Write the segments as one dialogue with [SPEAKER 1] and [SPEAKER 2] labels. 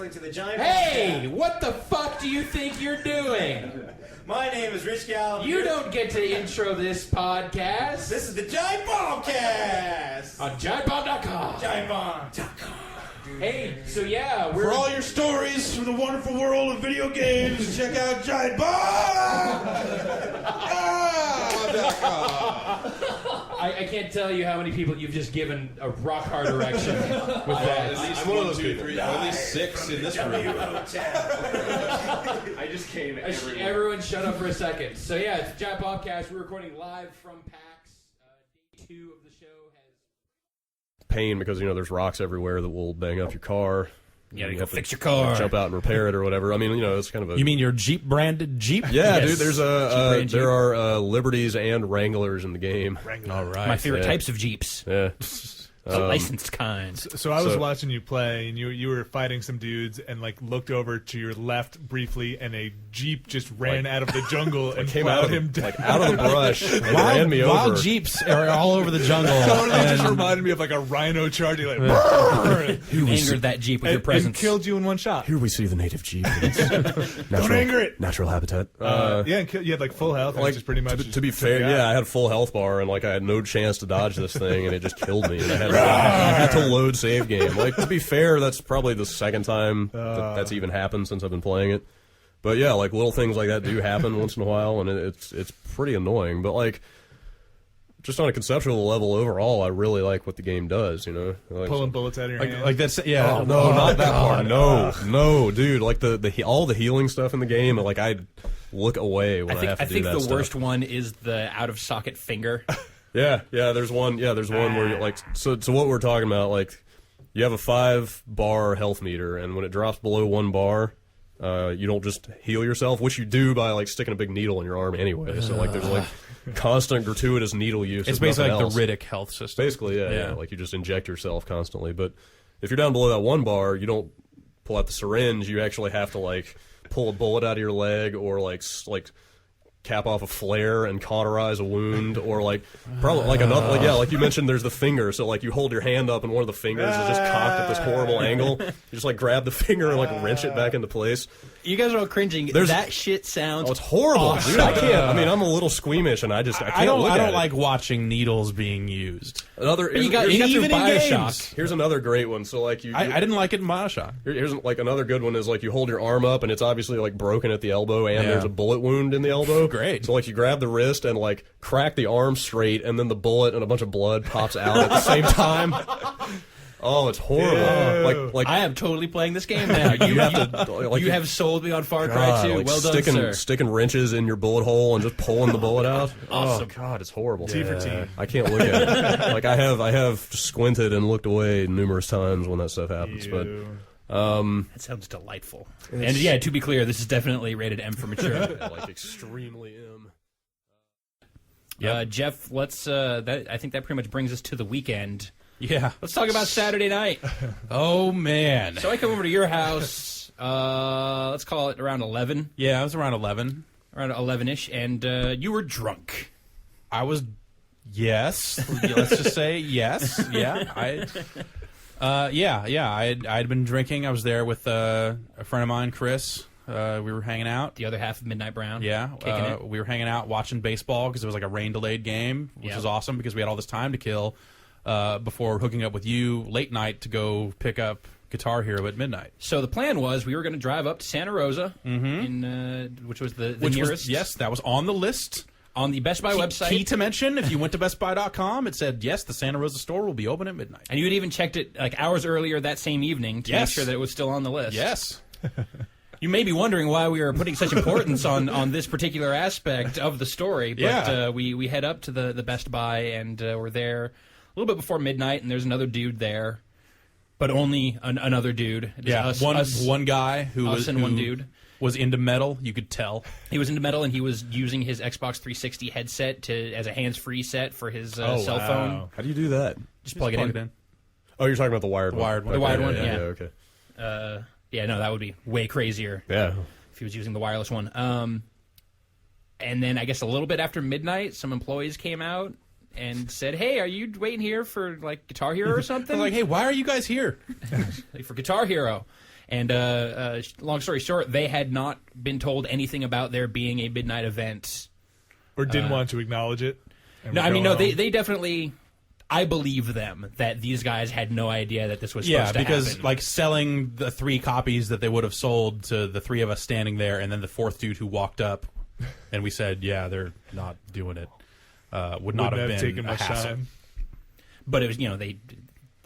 [SPEAKER 1] listening to the Giant
[SPEAKER 2] Hey,
[SPEAKER 1] Bombcast.
[SPEAKER 2] what the fuck do you think you're doing?
[SPEAKER 1] My name is Rich Gallup.
[SPEAKER 2] You don't get to intro this podcast.
[SPEAKER 1] This is the Giant Bombcast
[SPEAKER 2] On GiantBomb.com.
[SPEAKER 1] GiantBomb.com.
[SPEAKER 2] Hey, so yeah, we're...
[SPEAKER 3] For all your stories from the wonderful world of video games, check out Giant Bomb!
[SPEAKER 2] I can't tell you how many people you've just given a rock hard erection with that.
[SPEAKER 3] At least 1, 2, 3, at least 6 in this room.
[SPEAKER 4] I just came everywhere.
[SPEAKER 2] Everyone shut up for a second. So yeah, it's Giant Bombcast. We're recording live from PAX. Day 2 of the show has...
[SPEAKER 5] Pain because, you know, there's rocks everywhere that will bang up your car.
[SPEAKER 2] You gotta
[SPEAKER 5] You
[SPEAKER 2] go
[SPEAKER 5] have to
[SPEAKER 2] fix your car.
[SPEAKER 5] Jump out and repair it or whatever. I mean, you know, it's kind of a...
[SPEAKER 6] You mean your Jeep branded Jeep?
[SPEAKER 5] Yeah,
[SPEAKER 2] Yes.
[SPEAKER 5] dude, there's there are Liberties and Wranglers in the game.
[SPEAKER 6] All right.
[SPEAKER 2] My favorite
[SPEAKER 5] Yeah.
[SPEAKER 2] types of Jeeps.
[SPEAKER 5] Yeah.
[SPEAKER 2] The licensed kind.
[SPEAKER 7] So I was
[SPEAKER 5] So-
[SPEAKER 7] watching you play, and you were fighting some dudes, and like looked over to your left briefly, and a Jeep just ran out of the jungle and
[SPEAKER 5] Came out
[SPEAKER 7] plowed
[SPEAKER 5] of,
[SPEAKER 7] him
[SPEAKER 5] the,
[SPEAKER 7] down.
[SPEAKER 5] like, out of the brush and ran me
[SPEAKER 6] Wild
[SPEAKER 5] over.
[SPEAKER 6] Jeeps are all over the jungle.
[SPEAKER 7] Totally just
[SPEAKER 6] and
[SPEAKER 7] reminded me of like a rhino charging, like brrr,
[SPEAKER 2] You angered that Jeep with your
[SPEAKER 7] and
[SPEAKER 2] presence.
[SPEAKER 7] killed you in one shot.
[SPEAKER 5] Here we see the native Jeep.
[SPEAKER 7] Don't anger it.
[SPEAKER 5] Natural habitat.
[SPEAKER 7] Yeah, and you had like full health, and
[SPEAKER 5] Like,
[SPEAKER 7] it's just pretty much.
[SPEAKER 5] to be
[SPEAKER 7] just
[SPEAKER 5] fair,
[SPEAKER 7] took you
[SPEAKER 5] yeah, I
[SPEAKER 7] out.
[SPEAKER 5] had a full health bar, and like I had no chance to dodge this thing, and it just killed me. And I had to load save game. Like, to be fair, that's probably the second time that's even happened since I've been playing it. But yeah, like little things like that do happen once in a while, and it's pretty annoying. But like, just on a conceptual level, overall, I really like what the game does. You know, like,
[SPEAKER 7] pulling bullets out of your hand.
[SPEAKER 6] like that's yeah.
[SPEAKER 5] Oh, no, not that part. No, dude. Like all the healing stuff in the game, like I look away when I have to do that
[SPEAKER 2] the
[SPEAKER 5] stuff.
[SPEAKER 2] worst one is the out of socket finger.
[SPEAKER 5] Yeah, there's one where you're like, so what we're talking about, like, you have a 5-bar health meter, and when it drops below 1 bar, you don't just heal yourself, which you do by like sticking a big needle in your arm anyway. So like, there's like constant gratuitous needle use.
[SPEAKER 6] It's
[SPEAKER 5] if
[SPEAKER 6] basically
[SPEAKER 5] nothing
[SPEAKER 6] like
[SPEAKER 5] else.
[SPEAKER 6] the Riddick health system.
[SPEAKER 5] Basically, yeah, like you just inject yourself constantly. But if you're down below that 1 bar, you don't pull out the syringe. You actually have to like pull a bullet out of your leg, or like cap off a flare and cauterize a wound, or like probably like another, like, yeah, like you mentioned, there's the finger. So like you hold your hand up and one of the fingers is just cocked at this horrible angle. You just like grab the finger and like wrench it back into place.
[SPEAKER 2] You guys are all cringing. That shit sounds.
[SPEAKER 5] Oh, it's horrible,
[SPEAKER 2] awesome.
[SPEAKER 5] dude. I can't. I mean, I'm a little squeamish, and I can't
[SPEAKER 6] I don't
[SPEAKER 5] look at it.
[SPEAKER 6] like watching needles being used.
[SPEAKER 5] Another.
[SPEAKER 2] You got through
[SPEAKER 6] even in
[SPEAKER 2] Bioshock.
[SPEAKER 6] games.
[SPEAKER 5] Here's another great one. So like
[SPEAKER 6] I didn't like it in Bioshock.
[SPEAKER 5] Here's like another good one is like you hold your arm up and it's obviously like broken at the elbow and
[SPEAKER 6] Yeah.
[SPEAKER 5] there's a bullet wound in the elbow.
[SPEAKER 6] Great.
[SPEAKER 5] So like you grab the wrist and like crack the arm straight, and then the bullet and a bunch of blood pops out at the same time. Oh, it's horrible. Like
[SPEAKER 2] I am totally playing this game now. You have sold me on Far Cry 2.
[SPEAKER 5] like
[SPEAKER 2] Well done, sir.
[SPEAKER 5] sticking wrenches in your bullet hole and just pulling the bullet out.
[SPEAKER 2] Awesome.
[SPEAKER 5] Oh God, it's horrible.
[SPEAKER 7] T for team.
[SPEAKER 5] I can't look at it. Like I have squinted and looked away numerous times when that stuff happens. But
[SPEAKER 2] That sounds delightful. And yeah, to be clear, this is definitely rated M for mature.
[SPEAKER 5] like extremely M.
[SPEAKER 2] Jeff, let's. I think that pretty much brings us to the weekend.
[SPEAKER 6] Yeah.
[SPEAKER 2] Let's talk about Saturday night.
[SPEAKER 6] Oh man.
[SPEAKER 2] So I come over to your house. Let's call it around 11.
[SPEAKER 6] Yeah, it was around 11.
[SPEAKER 2] Around 11ish, and you were drunk.
[SPEAKER 6] I was. Yes. Let's just say yes. Yeah. I'd been drinking. I was there with a friend of mine, Chris. We were hanging out.
[SPEAKER 2] The other half of Midnight Brown.
[SPEAKER 6] Yeah,
[SPEAKER 2] Kicking it.
[SPEAKER 6] we were hanging out watching baseball because it was like a rain-delayed game, which was awesome because we had all this time to kill before hooking up with you late night to go pick up Guitar Hero at midnight.
[SPEAKER 2] So the plan was we were going to drive up to Santa Rosa, which was the nearest.
[SPEAKER 6] Yes, that was on the list.
[SPEAKER 2] On the Best Buy website.
[SPEAKER 6] Key to mention, if you went to BestBuy.com, it said, yes, the Santa Rosa store will be open at midnight.
[SPEAKER 2] And you had even checked it like hours earlier that same evening to make sure that it was still on the list.
[SPEAKER 6] Yes.
[SPEAKER 2] You may be wondering why we are putting such importance on this particular aspect of the story, but we head up to the Best Buy, and we're there a little bit before midnight, and there's another dude there, but only another dude. Us,
[SPEAKER 6] one guy who
[SPEAKER 2] one dude.
[SPEAKER 6] Was into metal, you could tell.
[SPEAKER 2] He was into metal, and he was using his Xbox 360 headset as a hands-free set for his cell phone.
[SPEAKER 5] How do you do that?
[SPEAKER 2] Just plug it in.
[SPEAKER 5] Oh, you're talking about the wired one.
[SPEAKER 2] The wired one, yeah.
[SPEAKER 5] Okay.
[SPEAKER 2] Yeah, no, that would be way crazier.
[SPEAKER 5] Yeah.
[SPEAKER 2] If he was using the wireless one. And then I guess a little bit after midnight, some employees came out and said, "Hey, are you waiting here for like Guitar Hero or something?"
[SPEAKER 6] I was like, "Hey, why are you guys here?"
[SPEAKER 2] For Guitar Hero. And long story short, they had not been told anything about there being a midnight event.
[SPEAKER 7] Or didn't want to acknowledge it. And
[SPEAKER 2] No,
[SPEAKER 7] were
[SPEAKER 2] I mean,
[SPEAKER 7] going
[SPEAKER 2] no,
[SPEAKER 7] home.
[SPEAKER 2] they definitely... I believe them that these guys had no idea that this was supposed to
[SPEAKER 6] because
[SPEAKER 2] happen.
[SPEAKER 6] like selling the 3 copies that they would have sold to the 3 of us standing there, and then the 4th dude who walked up, and we said, "Yeah, they're not doing it." Would not
[SPEAKER 7] Wouldn't
[SPEAKER 6] have been
[SPEAKER 7] taken
[SPEAKER 6] a
[SPEAKER 7] much
[SPEAKER 6] hassle.
[SPEAKER 7] time.
[SPEAKER 2] But it was, they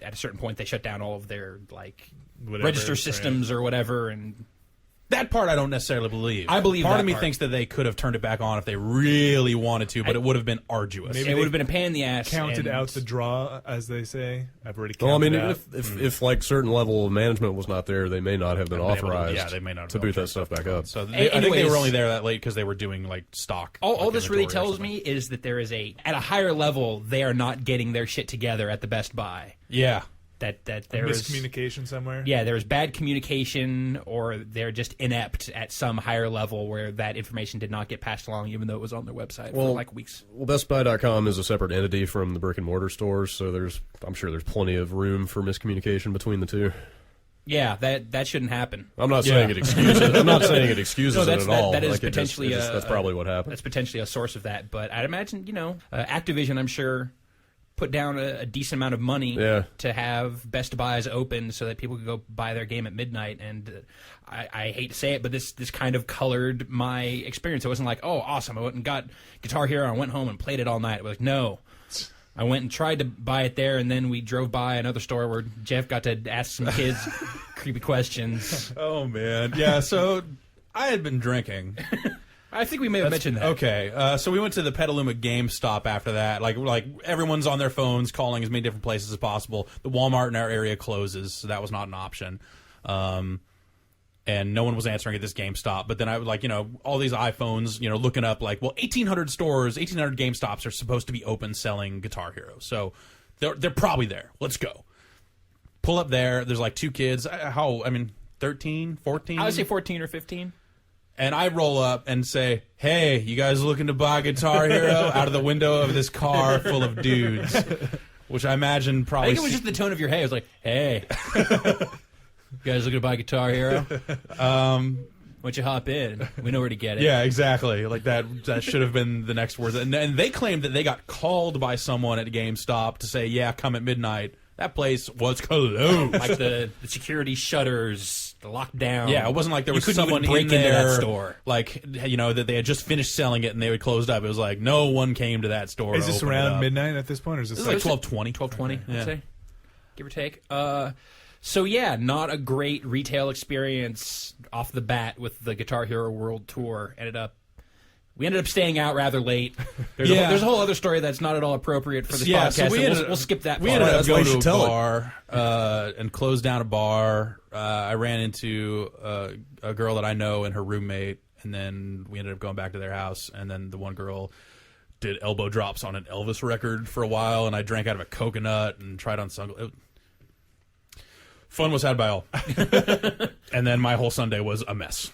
[SPEAKER 2] at a certain point they shut down all of their
[SPEAKER 7] Whatever,
[SPEAKER 2] register
[SPEAKER 7] right.
[SPEAKER 2] systems or whatever, and
[SPEAKER 6] That part I don't necessarily believe.
[SPEAKER 2] I believe
[SPEAKER 6] part
[SPEAKER 2] that
[SPEAKER 6] of me
[SPEAKER 2] part.
[SPEAKER 6] thinks that they could have turned it back on if they really wanted to, but it would have been arduous.
[SPEAKER 7] Maybe
[SPEAKER 2] it
[SPEAKER 7] they
[SPEAKER 2] would have been a pain in the ass.
[SPEAKER 7] Counted
[SPEAKER 2] and-
[SPEAKER 7] out the draw, as they say. I've already counted
[SPEAKER 5] Well, I mean,
[SPEAKER 7] out.
[SPEAKER 5] if like certain level of management was not there, they may not have been authorized.
[SPEAKER 6] Yeah, they may not have
[SPEAKER 5] to
[SPEAKER 6] been
[SPEAKER 5] boot that
[SPEAKER 6] authorized.
[SPEAKER 5] stuff back up.
[SPEAKER 6] So I think they
[SPEAKER 2] Anyways-
[SPEAKER 6] were only there that late because they were doing like stock.
[SPEAKER 2] All
[SPEAKER 6] like,
[SPEAKER 2] this really
[SPEAKER 6] inventory or
[SPEAKER 2] tells
[SPEAKER 6] something.
[SPEAKER 2] me is that there is at a higher level, they are not getting their shit together at the Best Buy.
[SPEAKER 6] Yeah.
[SPEAKER 2] That there is
[SPEAKER 7] miscommunication somewhere.
[SPEAKER 2] Yeah, there's bad communication, or they're just inept at some higher level where that information did not get passed along, even though it was on their website for like weeks.
[SPEAKER 5] Well, BestBuy.com is a separate entity from the brick and mortar stores, so I'm sure there's plenty of room for miscommunication between the two.
[SPEAKER 2] Yeah, that shouldn't happen.
[SPEAKER 5] I'm not saying it excuses. I'm not saying it excuses
[SPEAKER 2] No,
[SPEAKER 5] it at all.
[SPEAKER 2] that is
[SPEAKER 5] Like,
[SPEAKER 2] potentially
[SPEAKER 5] that's probably what happened.
[SPEAKER 2] That's potentially a source of that, but I'd imagine Activision, I'm sure, put down a decent amount of money to have Best Buys open so that people could go buy their game at midnight. And I hate to say it, but this kind of colored my experience. It wasn't like, oh, awesome, I went and got Guitar Hero and I went home and played it all night. It was like, no. I went and tried to buy it there, and then we drove by another store where Jeff got to ask some kids creepy questions.
[SPEAKER 6] Oh, man. Yeah, so I had been drinking.
[SPEAKER 2] I think we may have mentioned that.
[SPEAKER 6] Okay, so we went to the Petaluma GameStop after that. Like everyone's on their phones calling as many different places as possible. The Walmart in our area closes, so that was not an option. And no one was answering at this GameStop. But then I all these iPhones, looking up 1,800 stores, 1,800 GameStops are supposed to be open selling Guitar Hero. So they're probably there. Let's go. Pull up there. There's 2 kids. 13, 14?
[SPEAKER 2] I would say 14 or 15.
[SPEAKER 6] And I roll up and say, "Hey, you guys looking to buy Guitar Hero?" out of the window of this car full of dudes, which I imagine probably.
[SPEAKER 2] I think it was just the tone of your hey. I was like, "Hey, you guys looking to buy Guitar Hero? Why don't you hop in? We know where to get it."
[SPEAKER 6] Yeah, exactly. Like that should have been the next words. And they claimed that they got called by someone at GameStop to say, "Yeah, come at midnight." That place was closed.
[SPEAKER 2] Like the security shutters, the lockdown.
[SPEAKER 6] Yeah, it wasn't like there was
[SPEAKER 2] couldn't
[SPEAKER 6] someone
[SPEAKER 2] even break
[SPEAKER 6] in
[SPEAKER 2] into
[SPEAKER 6] there,
[SPEAKER 2] that store.
[SPEAKER 6] That they had just finished selling it and they had closed up. It was like no one came to that store.
[SPEAKER 7] Is
[SPEAKER 6] to
[SPEAKER 7] this
[SPEAKER 6] open it
[SPEAKER 7] around
[SPEAKER 6] up.
[SPEAKER 7] midnight at this point, or is this
[SPEAKER 6] This is like 12:20.
[SPEAKER 2] 12:20,
[SPEAKER 6] Yeah.
[SPEAKER 2] I'd say, give or take. So yeah, not a great retail experience off the bat with the Guitar Hero World Tour. We ended up staying out rather late. There's a whole other story that's not at all appropriate for this podcast. So we'll skip that.
[SPEAKER 6] We
[SPEAKER 2] part.
[SPEAKER 6] ended up
[SPEAKER 5] That's why
[SPEAKER 6] going
[SPEAKER 5] you
[SPEAKER 6] to a
[SPEAKER 5] should tell it.
[SPEAKER 6] bar and closed down a bar. I ran into a girl that I know and her roommate, and then we ended up going back to their house. And then the one girl did elbow drops on an Elvis record for a while, and I drank out of a coconut and tried on sunglasses. Fun was had by all. And then my whole Sunday was a mess.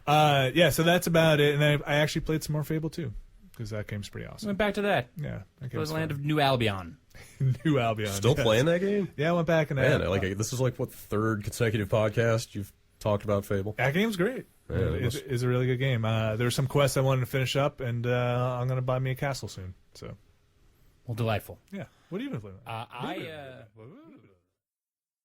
[SPEAKER 7] So that's about it. And then I actually played some more Fable 2, because that game's pretty awesome.
[SPEAKER 2] Went back to that.
[SPEAKER 7] Yeah, that
[SPEAKER 2] It
[SPEAKER 7] game
[SPEAKER 2] was
[SPEAKER 7] was
[SPEAKER 2] land
[SPEAKER 7] fun.
[SPEAKER 2] of New Albion.
[SPEAKER 7] New Albion.
[SPEAKER 5] Still
[SPEAKER 7] yes.
[SPEAKER 5] playing that game?
[SPEAKER 7] Yeah, I went back and
[SPEAKER 5] Man, this is what 3rd consecutive podcast you've talked about Fable.
[SPEAKER 7] that game's great.
[SPEAKER 5] Yeah,
[SPEAKER 7] It's a really good game. There were some quests I wanted to finish up, and I'm going to buy me a castle soon. So
[SPEAKER 2] Well, delightful.
[SPEAKER 7] yeah, what have you been playing?
[SPEAKER 2] I